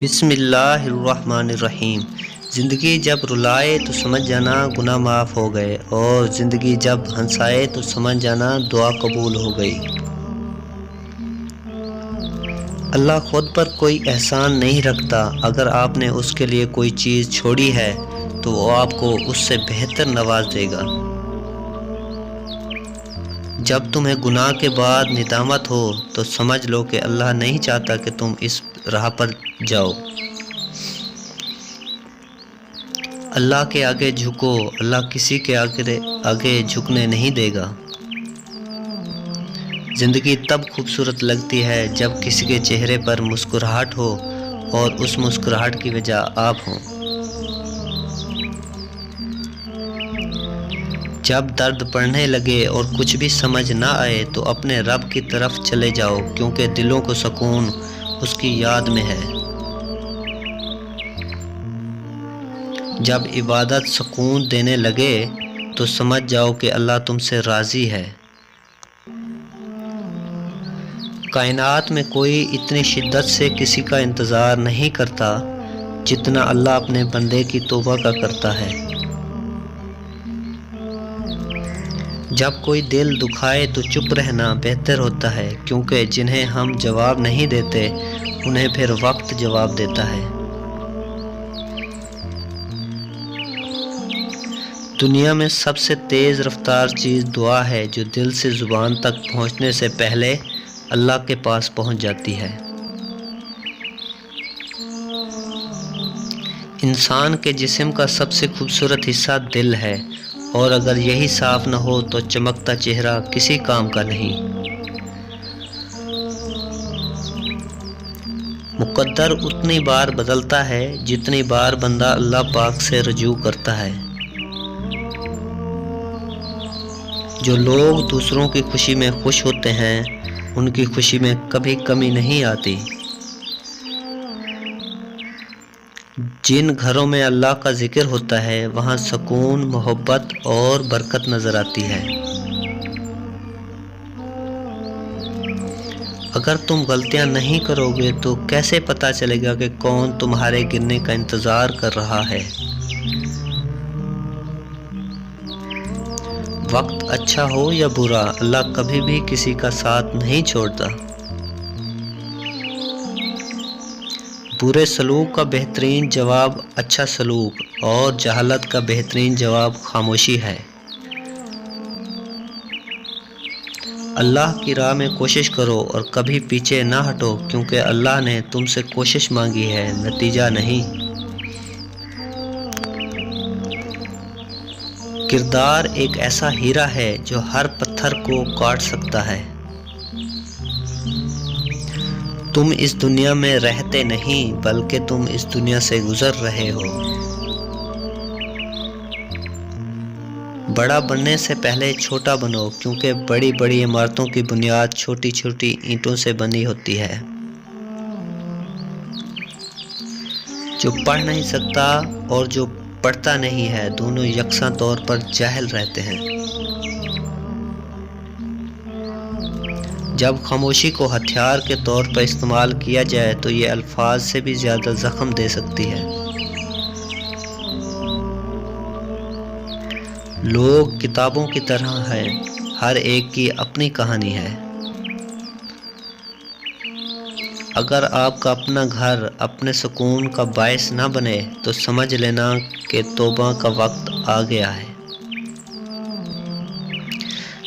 بسم اللہ الرحمن الرحیم۔ زندگی جب رلائے تو سمجھ جانا گناہ معاف ہو گئے، اور زندگی جب ہنسائے تو سمجھ جانا دعا قبول ہو گئی۔ اللہ خود پر کوئی احسان نہیں رکھتا۔ اگر آپ نے اس کے لیے کوئی چیز چھوڑی ہے تو وہ آپ کو اس سے بہتر نواز دے گا۔ جب تمہیں گناہ کے بعد ندامت ہو تو سمجھ لو کہ اللہ نہیں چاہتا کہ تم اس راہ پر جاؤ۔ اللہ کے آگے جھکو، اللہ کسی کے آگے جھکنے نہیں دے گا۔ زندگی تب خوبصورت لگتی ہے جب کسی کے چہرے پر مسکراہٹ ہو اور اس مسکراہٹ کی وجہ آپ ہوں۔ جب درد پڑنے لگے اور کچھ بھی سمجھ نہ آئے تو اپنے رب کی طرف چلے جاؤ، کیونکہ دلوں کو سکون اس کی یاد میں ہے۔ جب عبادت سکون دینے لگے تو سمجھ جاؤ کہ اللہ تم سے راضی ہے۔ کائنات میں کوئی اتنی شدت سے کسی کا انتظار نہیں کرتا جتنا اللہ اپنے بندے کی توبہ کا کرتا ہے۔ جب کوئی دل دکھائے تو چپ رہنا بہتر ہوتا ہے، کیونکہ جنہیں ہم جواب نہیں دیتے انہیں پھر وقت جواب دیتا ہے۔ دنیا میں سب سے تیز رفتار چیز دعا ہے، جو دل سے زبان تک پہنچنے سے پہلے اللہ کے پاس پہنچ جاتی ہے۔ انسان کے جسم کا سب سے خوبصورت حصہ دل ہے، اور اگر یہی صاف نہ ہو تو چمکتا چہرہ کسی کام کا نہیں۔ مقدر اتنی بار بدلتا ہے جتنی بار بندہ اللہ پاک سے رجوع کرتا ہے۔ جو لوگ دوسروں کی خوشی میں خوش ہوتے ہیں ان کی خوشی میں کبھی کمی نہیں آتی۔ جن گھروں میں اللہ کا ذکر ہوتا ہے وہاں سکون، محبت اور برکت نظر آتی ہے۔ اگر تم غلطیاں نہیں کرو گے تو کیسے پتہ چلے گا کہ کون تمہارے گرنے کا انتظار کر رہا ہے؟ وقت اچھا ہو یا برا، اللہ کبھی بھی کسی کا ساتھ نہیں چھوڑتا۔ برے سلوک کا بہترین جواب اچھا سلوک، اور جہالت کا بہترین جواب خاموشی ہے۔ اللہ کی راہ میں کوشش کرو اور کبھی پیچھے نہ ہٹو، کیونکہ اللہ نے تم سے کوشش مانگی ہے، نتیجہ نہیں۔ کردار ایک ایسا ہیرا ہے جو ہر پتھر کو کاٹ سکتا ہے۔ تم اس دنیا میں رہتے نہیں بلکہ تم اس دنیا سے گزر رہے ہو۔ بڑا بننے سے پہلے چھوٹا بنو، کیونکہ بڑی بڑی عمارتوں کی بنیاد چھوٹی چھوٹی اینٹوں سے بنی ہوتی ہے۔ جو پڑھ نہیں سکتا اور جو پڑھتا نہیں ہے دونوں یکساں طور پر جاہل رہتے ہیں۔ جب خاموشی کو ہتھیار کے طور پر استعمال کیا جائے تو یہ الفاظ سے بھی زیادہ زخم دے سکتی ہے۔ لوگ کتابوں کی طرح ہیں، ہر ایک کی اپنی کہانی ہے۔ اگر آپ کا اپنا گھر اپنے سکون کا باعث نہ بنے تو سمجھ لینا کہ توبہ کا وقت آ گیا ہے۔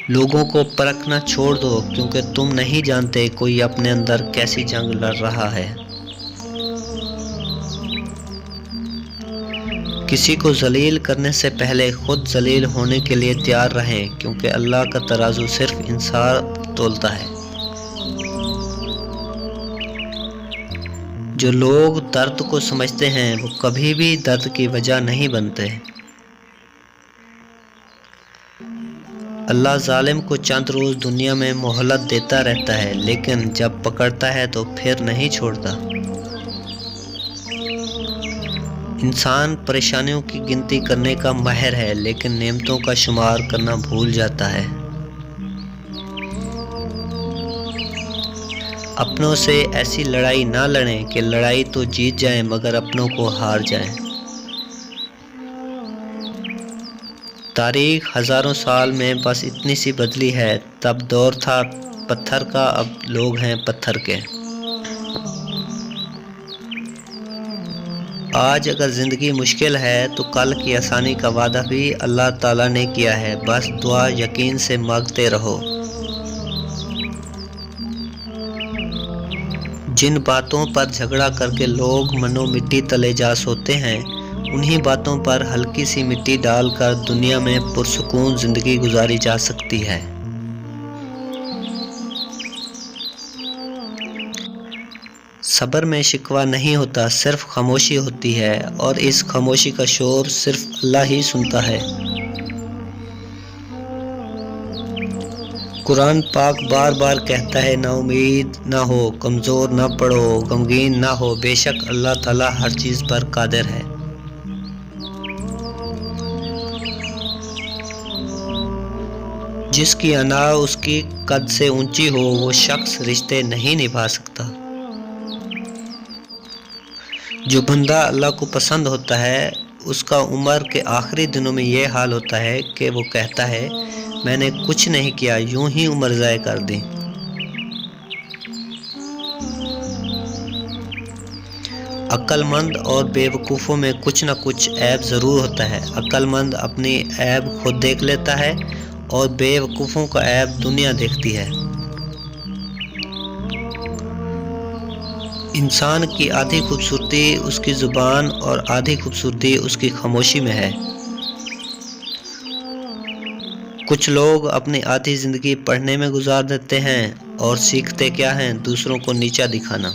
لوگوں کو پرکھنا چھوڑ دو، کیونکہ تم نہیں جانتے کوئی اپنے اندر کیسی جنگ لڑ رہا ہے۔ کسی کو ذلیل کرنے سے پہلے خود ذلیل ہونے کے لیے تیار رہیں، کیونکہ اللہ کا ترازو صرف انصاف تولتا ہے۔ جو لوگ درد کو سمجھتے ہیں وہ کبھی بھی درد کی وجہ نہیں بنتے۔ اللہ ظالم کو چند روز دنیا میں مہلت دیتا رہتا ہے، لیکن جب پکڑتا ہے تو پھر نہیں چھوڑتا۔ انسان پریشانیوں کی گنتی کرنے کا ماہر ہے، لیکن نعمتوں کا شمار کرنا بھول جاتا ہے۔ اپنوں سے ایسی لڑائی نہ لڑیں کہ لڑائی تو جیت جائیں مگر اپنوں کو ہار جائیں۔ تاریخ ہزاروں سال میں بس اتنی سی بدلی ہے، تب دور تھا پتھر کا، اب لوگ ہیں پتھر کے۔ آج اگر زندگی مشکل ہے تو کل کی آسانی کا وعدہ بھی اللہ تعالیٰ نے کیا ہے، بس دعا یقین سے مانگتے رہو۔ جن باتوں پر جھگڑا کر کے لوگ منو مٹی تلے جا سوتے ہیں، انہی باتوں پر ہلکی سی مٹی ڈال کر دنیا میں پرسکون زندگی گزاری جا سکتی ہے۔ صبر میں شکوہ نہیں ہوتا، صرف خاموشی ہوتی ہے، اور اس خاموشی کا شور صرف اللہ ہی سنتا ہے۔ قرآن پاک بار بار کہتا ہے، نا امید نہ ہو، کمزور نہ پڑو، غمگین نہ ہو، بے شک اللہ تعالیٰ ہر چیز پر قادر ہے۔ جس کی انا اس کی قد سے اونچی ہو، وہ شخص رشتے نہیں نبھا سکتا۔ جو بندہ اللہ کو پسند ہوتا ہے، اس کا عمر کے آخری دنوں میں یہ حال ہوتا ہے کہ وہ کہتا ہے، میں نے کچھ نہیں کیا، یوں ہی عمر ضائع کر دی۔ عقل مند اور بے وقوفوں میں کچھ نہ کچھ عیب ضرور ہوتا ہے۔ عقل مند اپنی عیب خود دیکھ لیتا ہے اور بے وقوفوں کا عیب دنیا دیکھتی ہے۔ انسان کی آدھی خوبصورتی اس کی زبان اور آدھی خوبصورتی اس کی خاموشی میں ہے۔ کچھ لوگ اپنی آدھی زندگی پڑھنے میں گزار دیتے ہیں اور سیکھتے کیا ہیں؟ دوسروں کو نیچا دکھانا۔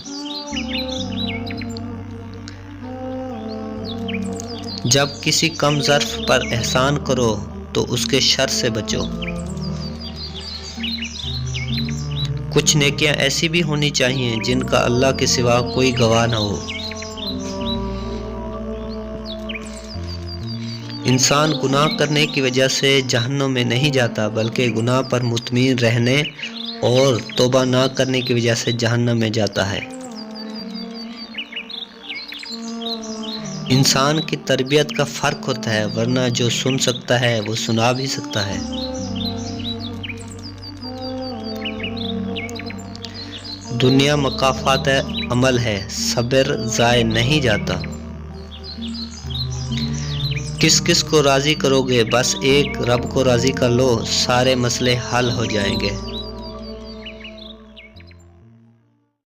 جب کسی کم ظرف پر احسان کرو تو اس کے شر سے بچو۔ کچھ نیکیاں ایسی بھی ہونی چاہیے جن کا اللہ کے سوا کوئی گواہ نہ ہو۔ انسان گناہ کرنے کی وجہ سے جہنم میں نہیں جاتا، بلکہ گناہ پر مطمئن رہنے اور توبہ نہ کرنے کی وجہ سے جہنم میں جاتا ہے۔ انسان کی تربیت کا فرق ہوتا ہے، ورنہ جو سن سکتا ہے وہ سنا بھی سکتا ہے۔ دنیا مکافات عمل ہے، صبر ضائع نہیں جاتا۔ کس کس کو راضی کرو گے؟ بس ایک رب کو راضی کر لو، سارے مسئلے حل ہو جائیں گے۔